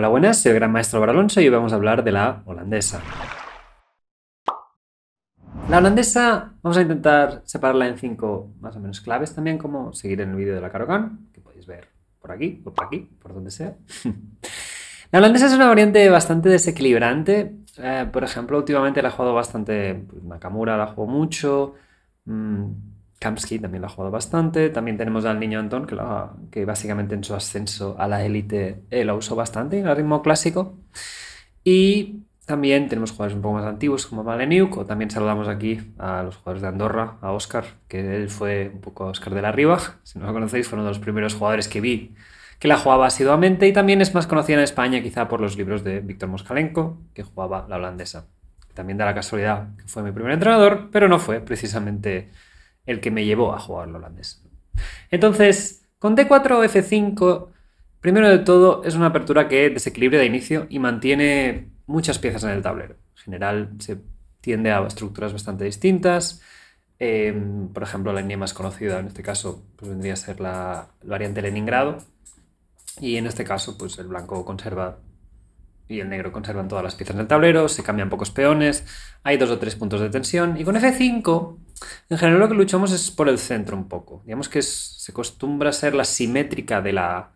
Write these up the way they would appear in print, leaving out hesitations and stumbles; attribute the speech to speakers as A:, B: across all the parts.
A: Hola, buenas, soy el Gran Maestro Álvaro Alonso y hoy vamos a hablar de la holandesa. La holandesa vamos a intentar separarla en 5 más o menos claves también, como seguir en el vídeo de la Caro-Kann, que podéis ver por aquí, o por aquí, por donde sea. La holandesa es una variante bastante desequilibrante. Por ejemplo, últimamente la ha jugado bastante, pues, Nakamura la jugó mucho, mm, Kamsky también la ha jugado bastante. También tenemos al niño Anton, que básicamente en su ascenso a la élite la usó bastante en el ritmo clásico. Y también tenemos jugadores un poco más antiguos como Maleniuk, o también saludamos aquí a los jugadores de Andorra, a Óscar, que él fue un poco Óscar de la Riva. Si no lo conocéis, fue uno de los primeros jugadores que vi que la jugaba asiduamente y también es más conocida en España quizá por los libros de Víctor Moskalenko, que jugaba la holandesa. También da la casualidad que fue mi primer entrenador, pero no fue precisamente el que me llevó a jugar la holandesa. Entonces, con D4 F5, primero de todo es una apertura que desequilibra de inicio y mantiene muchas piezas en el tablero. En general se tiende a estructuras bastante distintas. Por ejemplo, la línea más conocida en este caso pues vendría a ser la variante Leningrado. Y en este caso, pues el blanco conserva y el negro conservan todas las piezas del tablero, se cambian pocos peones, hay 2 o 3 puntos de tensión. Y con F5, en general lo que luchamos es por el centro un poco. Digamos que se acostumbra a ser la simétrica de la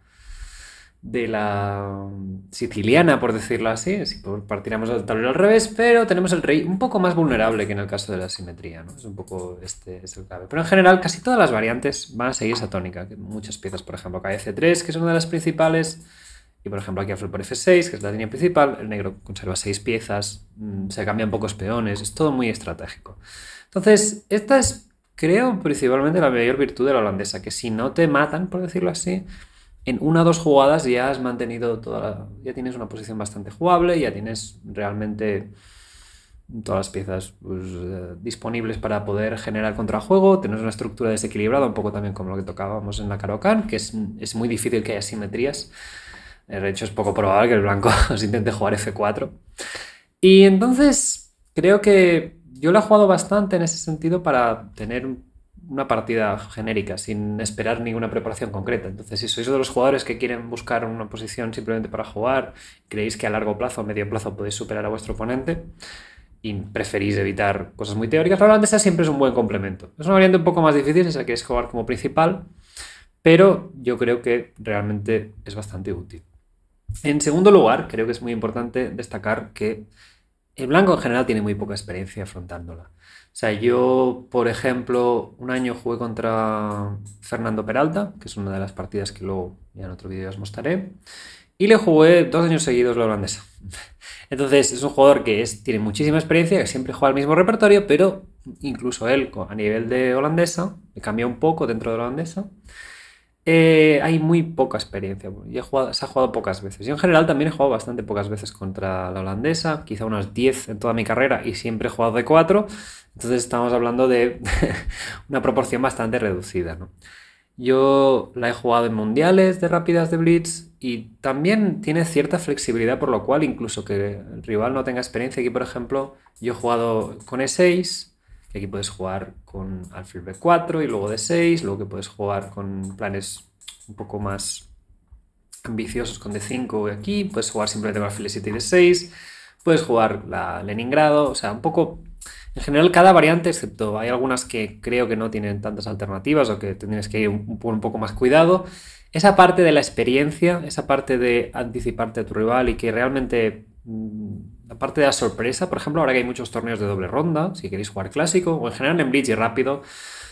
A: siciliana, por decirlo así, si partiéramos el tablero al revés, pero tenemos el rey un poco más vulnerable que en el caso de la simetría, ¿no? Es un poco este es el clave. Pero en general casi todas las variantes van a seguir esa tónica, que muchas piezas, por ejemplo, cae F3, que es una de las principales, y por ejemplo aquí alfil por F6, que es la línea principal, el negro conserva 6 piezas, se cambian pocos peones, es todo muy estratégico. Entonces, esta es, creo, principalmente la mayor virtud de la holandesa, que si no te matan, por decirlo así, en 1 o 2 jugadas ya has mantenido ya tienes una posición bastante jugable, ya tienes realmente todas las piezas pues, disponibles para poder generar contrajuego, tienes una estructura desequilibrada, un poco también como lo que tocábamos en la Caro-Kann, que es muy difícil que haya simetrías. De hecho, es poco probable que el blanco os intente jugar F4. Y entonces, creo que yo lo he jugado bastante en ese sentido para tener una partida genérica, sin esperar ninguna preparación concreta. Entonces, si sois de los jugadores que quieren buscar una posición simplemente para jugar, creéis que a largo plazo o medio plazo podéis superar a vuestro oponente y preferís evitar cosas muy teóricas, la holandesa siempre es un buen complemento. Es una variante un poco más difícil si la queréis jugar como principal, pero yo creo que realmente es bastante útil. En segundo lugar, creo que es muy importante destacar que el blanco en general tiene muy poca experiencia afrontándola. O sea, yo, por ejemplo, un año jugué contra Fernando Peralta, que es una de las partidas que luego ya en otro vídeo os mostraré, y le jugué 2 años seguidos la holandesa. Entonces, es un jugador que tiene muchísima experiencia, que siempre juega el mismo repertorio, pero incluso él, a nivel de holandesa, le cambia un poco dentro de la holandesa. Hay muy poca experiencia y se ha jugado pocas veces. Yo en general también he jugado bastante pocas veces contra la holandesa, quizá unas 10 en toda mi carrera y siempre he jugado de 4, entonces estamos hablando de una proporción bastante reducida, ¿no? Yo la he jugado en mundiales de rápidas de Blitz y también tiene cierta flexibilidad, por lo cual incluso que el rival no tenga experiencia, aquí por ejemplo yo he jugado con E6, que aquí puedes jugar con alfil B4 y luego D6, luego que puedes jugar con planes un poco más ambiciosos con D5 aquí, puedes jugar simplemente con alfil E7 y D6, puedes jugar la Leningrado, o sea, un poco. En general, cada variante, excepto hay algunas que creo que no tienen tantas alternativas o que tienes que ir un poco más cuidado. Esa parte de la experiencia, esa parte de anticiparte a tu rival y que realmente la parte de la sorpresa, por ejemplo, ahora que hay muchos torneos de doble ronda, si queréis jugar clásico o en general en Blitz y rápido,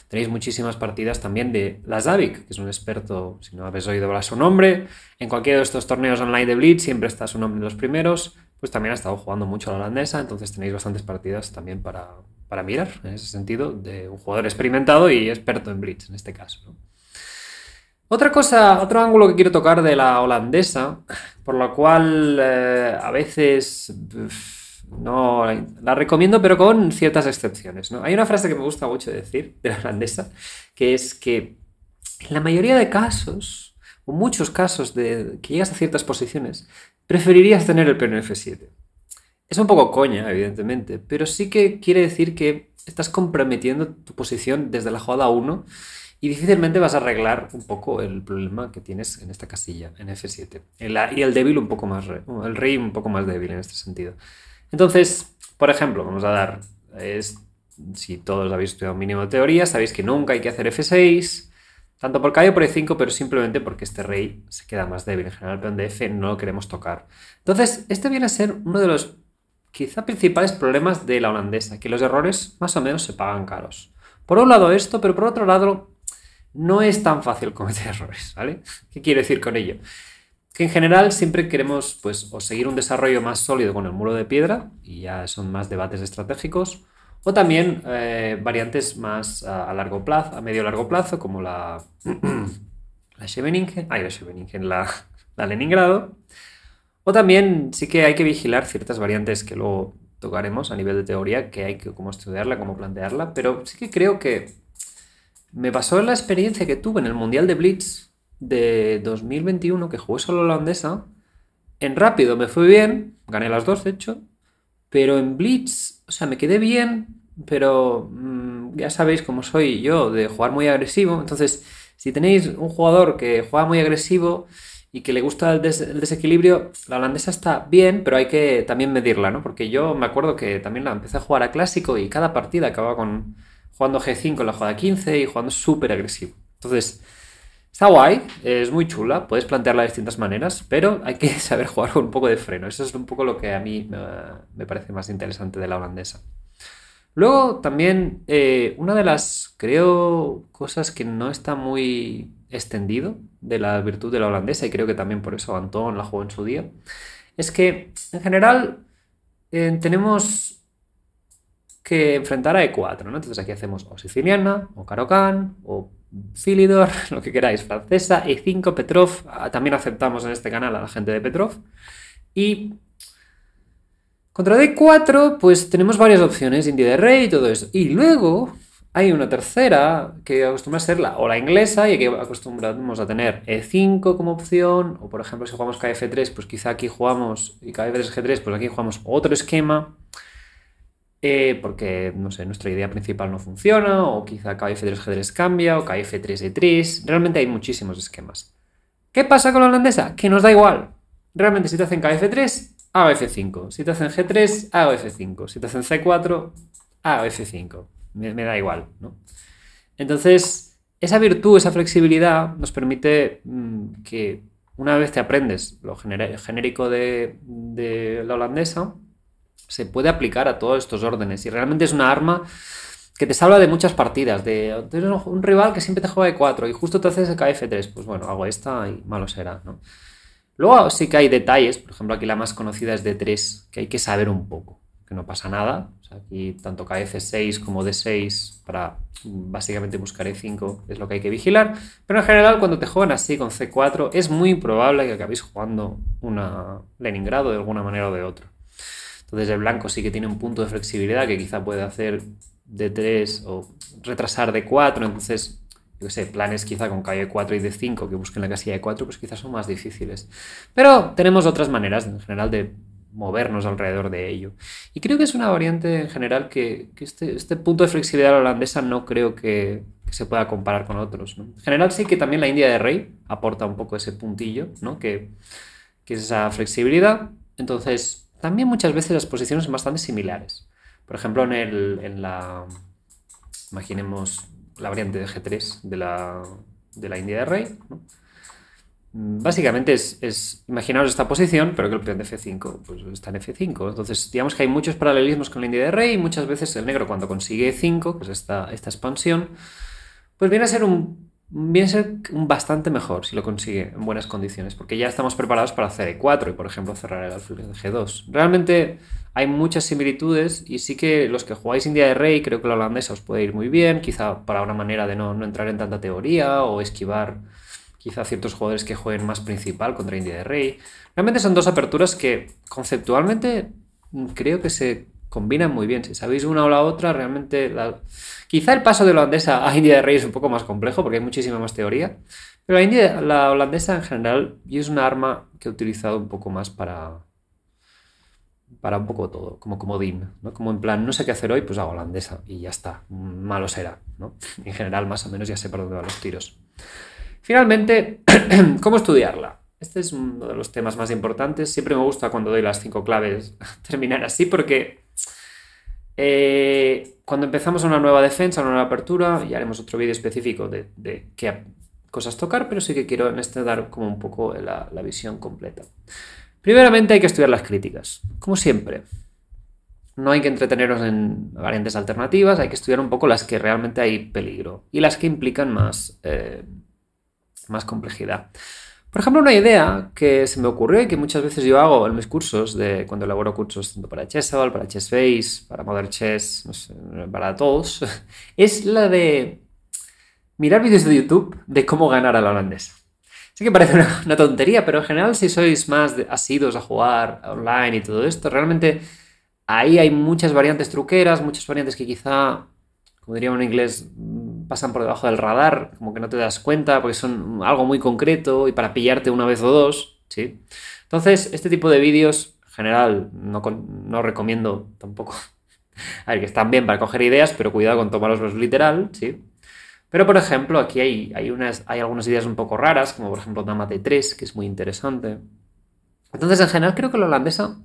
A: tenéis muchísimas partidas también de Lazavic, que es un experto, si no habéis oído hablar su nombre, en cualquiera de estos torneos online de Blitz siempre está su nombre en los primeros, pues también ha estado jugando mucho a la holandesa, entonces tenéis bastantes partidas también para mirar, en ese sentido, de un jugador experimentado y experto en Blitz, en este caso, ¿no? Otra cosa, otro ángulo que quiero tocar de la holandesa, por lo cual a veces no la recomiendo, pero con ciertas excepciones, ¿no? Hay una frase que me gusta mucho decir de la holandesa, que es que en la mayoría de casos, o muchos casos de que llegas a ciertas posiciones, preferirías tener el peón en F7. Es un poco coña, evidentemente, pero sí que quiere decir que estás comprometiendo tu posición desde la jugada 1 y difícilmente vas a arreglar un poco el problema que tienes en esta casilla, en F7. Y el débil un poco más, el rey un poco más débil en este sentido. Entonces, por ejemplo, vamos a dar, si todos habéis estudiado un mínimo de teoría, sabéis que nunca hay que hacer F6, tanto por caballo por E5, pero simplemente porque este rey se queda más débil. En general, el peón de F no lo queremos tocar. Entonces, este viene a ser uno de los quizá principales problemas de la holandesa, que los errores más o menos se pagan caros. Por un lado esto, pero por otro lado no es tan fácil cometer errores, ¿vale? ¿Qué quiero decir con ello? Que en general siempre queremos pues o seguir un desarrollo más sólido con el muro de piedra, y ya son más debates estratégicos, o también variantes más a largo plazo, a medio largo plazo, como la Scheveningen, la Leningrado. O también sí que hay que vigilar ciertas variantes que luego tocaremos a nivel de teoría, que hay que cómo estudiarla, cómo plantearla, pero sí que creo que me pasó en la experiencia que tuve en el Mundial de Blitz de 2021, que jugué solo holandesa. En rápido me fue bien, gané las dos de hecho, pero en Blitz, o sea, me quedé bien, pero ya sabéis cómo soy yo de jugar muy agresivo. Entonces, si tenéis un jugador que juega muy agresivo y que le gusta el desequilibrio, la holandesa está bien, pero hay que también medirla, ¿no? Porque yo me acuerdo que también la empecé a jugar a clásico y cada partida acababa jugando G5 en la jugada 15 y jugando súper agresivo. Entonces, está guay, es muy chula, puedes plantearla de distintas maneras, pero hay que saber jugar con un poco de freno. Eso es un poco lo que a mí me parece más interesante de la holandesa. Luego también una de las, creo, cosas que no está muy extendido de la virtud de la holandesa, y creo que también por eso Antón la jugó en su día, es que en general tenemos que enfrentar a E4, ¿no? Entonces aquí hacemos o siciliana, o Caro-Kann, o Philidor, lo que queráis, francesa, E5, Petrov, también aceptamos en este canal a la gente de Petrov, y contra D4, pues tenemos varias opciones, India de rey y todo eso. Y luego hay una tercera que acostumbra a ser la inglesa, y que acostumbramos a tener E5 como opción, o por ejemplo si jugamos KF3, pues quizá aquí jugamos, y KF3 G3, pues aquí jugamos otro esquema, porque, no sé, nuestra idea principal no funciona, o quizá KF3 G3 cambia, o KF3 E3, realmente hay muchísimos esquemas. ¿Qué pasa con la holandesa? Que nos da igual. Realmente si te hacen KF3, hago F5. Si te hacen G3, hago F5. Si te hacen C4, hago F5. Me da igual, ¿no? Entonces, esa virtud, esa flexibilidad nos permite que una vez te aprendes lo genérico de la holandesa, se puede aplicar a todos estos órdenes. Y realmente es una arma que te salva de muchas partidas. Tienes un rival que siempre te juega E4 y justo te haces el KF3. Pues bueno, hago esta y malo será, ¿no? Luego sí que hay detalles, por ejemplo aquí la más conocida es D3, que hay que saber un poco, que no pasa nada. O sea, aquí tanto KF6 como D6 para básicamente buscar E5 es lo que hay que vigilar, pero en general cuando te juegan así con C4 es muy probable que acabéis jugando una Leningrado de alguna manera o de otra. Entonces el blanco sí que tiene un punto de flexibilidad que quizá puede hacer D3 o retrasar D4, entonces yo qué sé, planes quizá con calle 4 y D5 que busquen la casilla de 4, pues quizás son más difíciles. Pero tenemos otras maneras en general de movernos alrededor de ello. Y creo que es una variante en general que este punto de flexibilidad holandesa no creo que se pueda comparar con otros, ¿no? En general sí que también la India de rey aporta un poco ese puntillo, ¿no? Que es esa flexibilidad. Entonces, también muchas veces las posiciones son bastante similares. Por ejemplo, imaginemos la variante de G3 de la India de rey, ¿no? Básicamente imaginaos esta posición, pero que el peón de F5 pues está en F5. Entonces, digamos que hay muchos paralelismos con la India de rey, y muchas veces el negro cuando consigue E5, que es esta expansión, pues viene a ser un bastante mejor si lo consigue en buenas condiciones, porque ya estamos preparados para hacer E4 y, por ejemplo, cerrar el alfil de G2. Realmente hay muchas similitudes, y sí que los que jugáis India de rey, creo que la holandesa os puede ir muy bien, quizá para una manera de no entrar en tanta teoría o esquivar quizá ciertos jugadores que jueguen más principal contra India de rey. Realmente son dos aperturas que conceptualmente creo que se combinan muy bien. Si sabéis una o la otra, realmente quizá el paso de la holandesa a India de rey es un poco más complejo porque hay muchísima más teoría, pero la holandesa en general, y es una arma que he utilizado un poco más para para un poco todo, como comodín, ¿no? Como en plan, no sé qué hacer hoy, pues hago holandesa y ya está, malo será, ¿no? En general, más o menos ya sé por dónde van los tiros. Finalmente, ¿cómo estudiarla? Este es uno de los temas más importantes. Siempre me gusta cuando doy las 5 claves terminar así porque cuando empezamos una nueva defensa, una nueva apertura, ya haremos otro vídeo específico de qué cosas tocar, pero sí que quiero en este dar como un poco la visión completa. Primeramente hay que estudiar las críticas, como siempre. No hay que entretenernos en variantes alternativas, hay que estudiar un poco las que realmente hay peligro y las que implican más complejidad. Por ejemplo, una idea que se me ocurrió y que muchas veces yo hago en mis cursos, cuando elaboro cursos tanto para Chessable, para Chessbase, para Modern Chess, no sé, para todos, es la de mirar vídeos de YouTube de cómo ganar a la holandesa. Sí que parece una tontería, pero en general si sois más asiduos a jugar online y todo esto, realmente ahí hay muchas variantes truqueras, muchas variantes que quizá, como diríamos en inglés, pasan por debajo del radar, como que no te das cuenta porque son algo muy concreto y para pillarte una vez o dos, ¿sí? Entonces, este tipo de vídeos, en general, no recomiendo tampoco. A ver, que están bien para coger ideas, pero cuidado con tomarlos literal, ¿sí? Pero, por ejemplo, aquí hay algunas ideas un poco raras, como por ejemplo Dama D3, que es muy interesante. Entonces, en general, creo que la holandesa...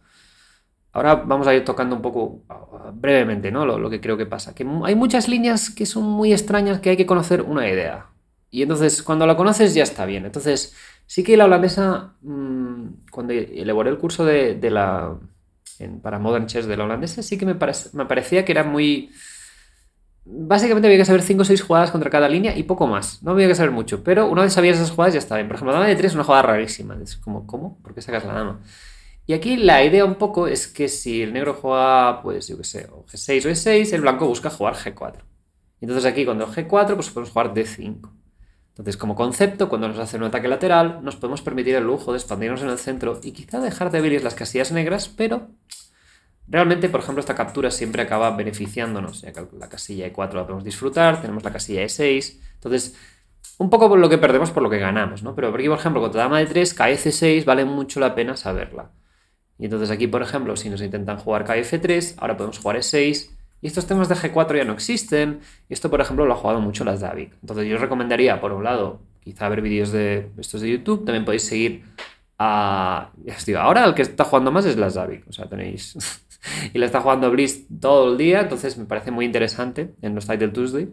A: Ahora vamos a ir tocando un poco brevemente, ¿no? Lo que creo que pasa. Que hay muchas líneas que son muy extrañas que hay que conocer una idea. Y entonces, cuando la conoces, ya está bien. Entonces, sí que la holandesa, cuando elaboré el curso para Modern Chess de la holandesa, sí que me parecía que era muy... Básicamente había que saber 5 o 6 jugadas contra cada línea y poco más. No había que saber mucho. Pero una vez sabías esas jugadas, ya está bien. Por ejemplo, la dama de 3 es una jugada rarísima. Es como, ¿cómo? ¿Por qué sacas la dama? Y aquí la idea un poco es que si el negro juega, pues yo qué sé, o G6 o E6, el blanco busca jugar G4. Entonces aquí cuando G4, pues podemos jugar D5. Entonces como concepto, cuando nos hacen un ataque lateral, nos podemos permitir el lujo de expandirnos en el centro y quizá dejar débiles las casillas negras, pero realmente, por ejemplo, esta captura siempre acaba beneficiándonos, ya que la casilla E4 la podemos disfrutar, tenemos la casilla E6, entonces... Un poco por lo que perdemos por lo que ganamos, ¿no? Pero aquí, por ejemplo, contra dama de 3, KF6 vale mucho la pena saberla. Y entonces aquí, por ejemplo, si nos intentan jugar KF3, ahora podemos jugar E6. Y estos temas de G4 ya no existen. Y esto, por ejemplo, lo ha jugado mucho las Davic. Entonces yo os recomendaría, por un lado, quizá ver vídeos de estos de YouTube. También podéis seguir a... Ya os digo, ahora el que está jugando más es las Davic. O sea, tenéis... y le está jugando Blitz todo el día. Entonces me parece muy interesante en los Title Tuesday.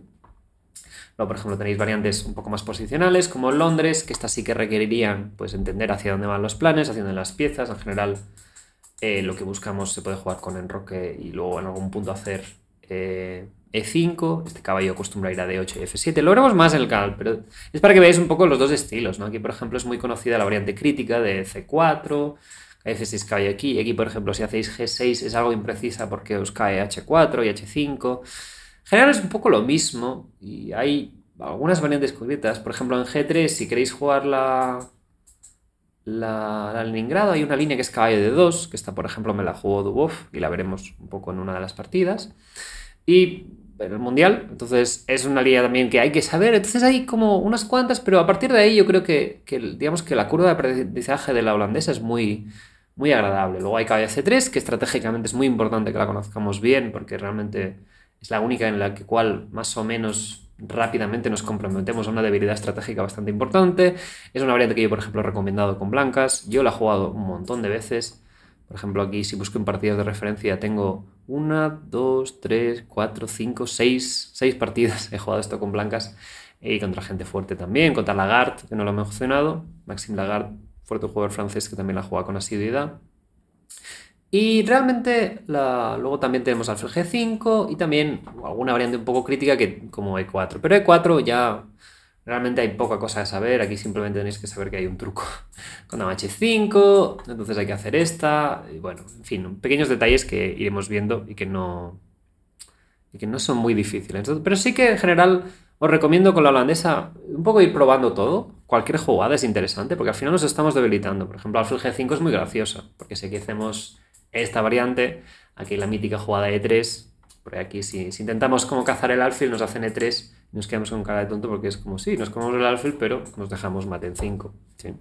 A: Luego, por ejemplo, tenéis variantes un poco más posicionales, como en Londres, que estas sí que requerirían pues, entender hacia dónde van los planes, hacia dónde las piezas. En general, lo que buscamos se puede jugar con enroque y luego en algún punto hacer E5. Este caballo acostumbra a ir a D8 y F7. Lo veremos más en el canal, pero es para que veáis un poco los dos estilos, ¿no? Aquí, por ejemplo, es muy conocida la variante crítica de C4, F6 caballo aquí. Y aquí, por ejemplo, si hacéis G6 es algo imprecisa porque os cae H4 y H5. En general es un poco lo mismo y hay algunas variantes concretas. Por ejemplo, en G3, si queréis jugar la Leningrado, hay una línea que es caballo de 2, que esta, por ejemplo, me la jugó Dubov y la veremos un poco en una de las partidas. Y en el Mundial, entonces es una línea también que hay que saber. Entonces hay como unas cuantas, pero a partir de ahí yo creo que digamos que la curva de aprendizaje de la holandesa es muy, muy agradable. Luego hay caballo C3, que estratégicamente es muy importante que la conozcamos bien, porque realmente es la única en la que cual más o menos rápidamente nos comprometemos a una debilidad estratégica bastante importante. Es una variante que yo, por ejemplo, he recomendado con blancas. Yo la he jugado un montón de veces. Por ejemplo, aquí si busco en partidas de referencia tengo 1, 2, 3, 4, 5, 6 partidas. He jugado esto con blancas y contra gente fuerte también. Contra Lagarde, que no lo he mencionado. Maxime Lagarde, fuerte jugador francés que también la juega con asiduidad. Y realmente luego también tenemos alfil G5 y también alguna variante un poco crítica que como E4. Pero E4 ya realmente hay poca cosa de saber. Aquí simplemente tenéis que saber que hay un truco con dama H5, entonces hay que hacer esta. Y bueno, en fin, pequeños detalles que iremos viendo y que no son muy difíciles. Entonces, pero sí que en general os recomiendo con la holandesa un poco ir probando todo. Cualquier jugada es interesante porque al final nos estamos debilitando. Por ejemplo, alfil G5 es muy graciosa porque si aquí hacemos esta variante, aquí la mítica jugada E3, por aquí si intentamos como cazar el alfil nos hacen E3 y nos quedamos con cara de tonto porque es como, sí, nos comemos el alfil pero nos dejamos mate en 5. ¿Sí?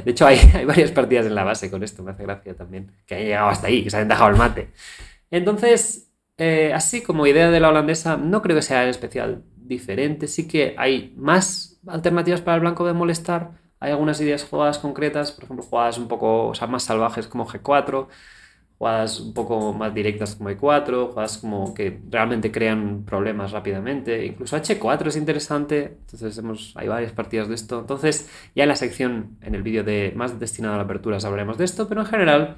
A: De hecho, hay varias partidas en la base con esto, me hace gracia también, que hayan llegado hasta ahí, que se hayan dejado el mate. Entonces, así como idea de la holandesa, no creo que sea en especial diferente. Sí que hay más alternativas para el blanco de molestar. Hay algunas ideas jugadas concretas, por ejemplo, jugadas un poco, o sea, más salvajes como G4, jugadas un poco más directas como E4, jugadas como que realmente crean problemas rápidamente. Incluso H4 es interesante. Entonces hay varias partidas de esto. Entonces, ya en la sección, en el vídeo más destinado a la apertura, hablaremos de esto, pero en general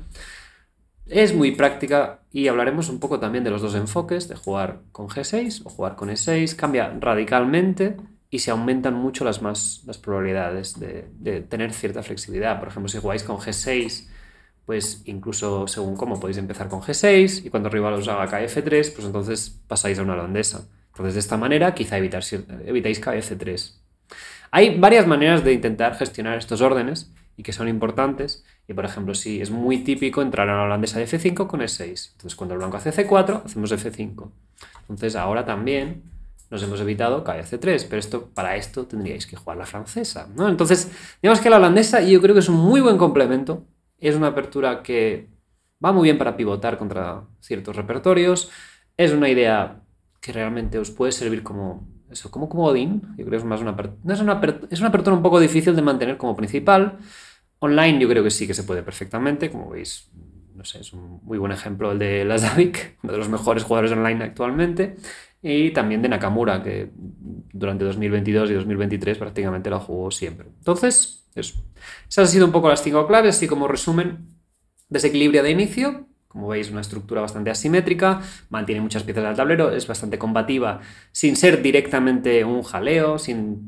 A: es muy práctica y hablaremos un poco también de los dos enfoques, de jugar con G6 o jugar con E6. Cambia radicalmente y se aumentan mucho las probabilidades de tener cierta flexibilidad. Por ejemplo, si jugáis con G6, pues incluso según cómo podéis empezar con G6 y cuando el rival os haga KF3, pues entonces pasáis a una holandesa. Entonces, de esta manera, quizá evitáis KF3. Hay varias maneras de intentar gestionar estos órdenes y que son importantes. Y, por ejemplo, si es muy típico entrar a la holandesa de F5 con E6. Entonces, cuando el blanco hace C4, hacemos F5. Entonces, ahora también nos hemos evitado KF3, pero para esto tendríais que jugar la francesa, ¿no? Entonces, digamos que la holandesa yo creo que es un muy buen complemento. Es una apertura que va muy bien para pivotar contra ciertos repertorios. Es una idea que realmente os puede servir como comodín. Yo creo que es más es una apertura un poco difícil de mantener como principal. Online yo creo que sí que se puede perfectamente. Como veis, no sé, es un muy buen ejemplo el de Lazovic, uno de los mejores jugadores online actualmente. Y también de Nakamura, que durante 2022 y 2023 prácticamente la jugó siempre. Entonces, esas han sido un poco las 5 claves, así como resumen. Desequilibrio de inicio, como veis, una estructura bastante asimétrica, mantiene muchas piezas del tablero, es bastante combativa, sin ser directamente un jaleo, sin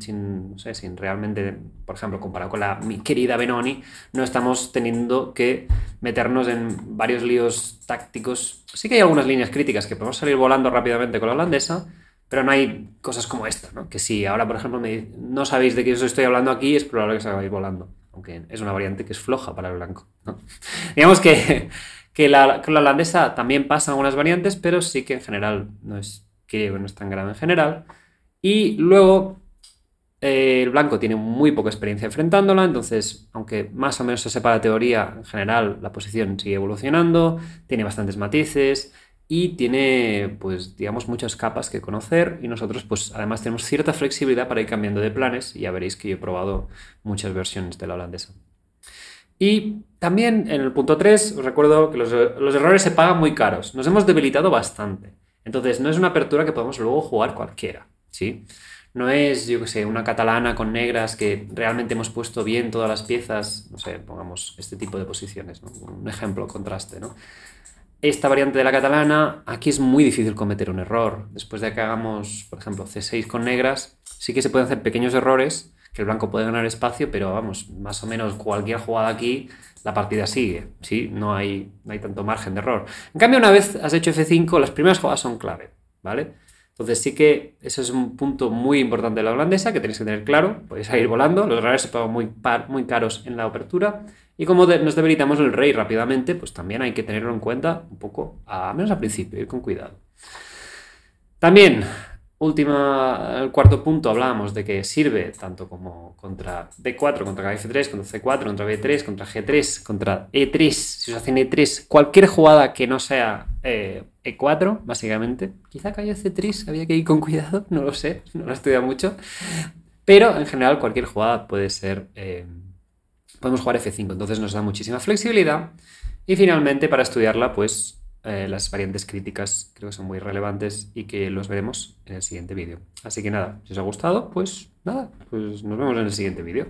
A: realmente, por ejemplo, comparado con mi querida Benoni, no estamos teniendo que meternos en varios líos tácticos. Sí que hay algunas líneas críticas que podemos salir volando rápidamente con la holandesa, pero no hay cosas como esta, ¿no? Que si ahora, por ejemplo, no sabéis de qué os estoy hablando aquí, es probable que salgáis volando, aunque es una variante que es floja para el blanco, ¿no? Digamos que con la holandesa también pasan algunas variantes, pero sí que en general no es tan grave en general. Y luego el blanco tiene muy poca experiencia enfrentándola, entonces, aunque más o menos se sepa la teoría, en general la posición sigue evolucionando, tiene bastantes matices y tiene, pues, digamos, muchas capas que conocer, y nosotros, pues, además tenemos cierta flexibilidad para ir cambiando de planes, y ya veréis que yo he probado muchas versiones de la holandesa. Y también en el punto 3 os recuerdo que los errores se pagan muy caros. Nos hemos debilitado bastante. Entonces no es una apertura que podemos luego jugar cualquiera, ¿sí? No es, yo qué sé, una catalana con negras que realmente hemos puesto bien todas las piezas. No sé, pongamos este tipo de posiciones, ¿no? Un ejemplo, contraste, ¿no? Esta variante de la catalana, aquí es muy difícil cometer un error. Después de que hagamos, por ejemplo, C6 con negras, sí que se pueden hacer pequeños errores, que el blanco puede ganar espacio, pero vamos, más o menos cualquier jugada aquí, la partida sigue, ¿sí? No hay tanto margen de error. En cambio, una vez has hecho F5, las primeras jugadas son clave, ¿vale? Entonces sí que ese es un punto muy importante de la holandesa que tenéis que tener claro. Podéis ir volando, los errores se pagan muy caros en la apertura, y como nos debilitamos el rey rápidamente, pues también hay que tenerlo en cuenta un poco, al menos al principio, ir con cuidado. También, el cuarto punto, hablábamos de que sirve tanto como contra B4, contra KF3, contra C4, contra B3, contra G3, contra E3. Si os hacen E3, cualquier jugada que no sea E4, básicamente. Quizá cayó C3, había que ir con cuidado, no lo sé, no lo he estudiado mucho. Pero en general cualquier jugada puede ser... podemos jugar F5, entonces nos da muchísima flexibilidad. Y finalmente, para estudiarla, pues las variantes críticas creo que son muy relevantes y que los veremos en el siguiente vídeo. Así que nada, si os ha gustado, pues nada, pues nos vemos en el siguiente vídeo.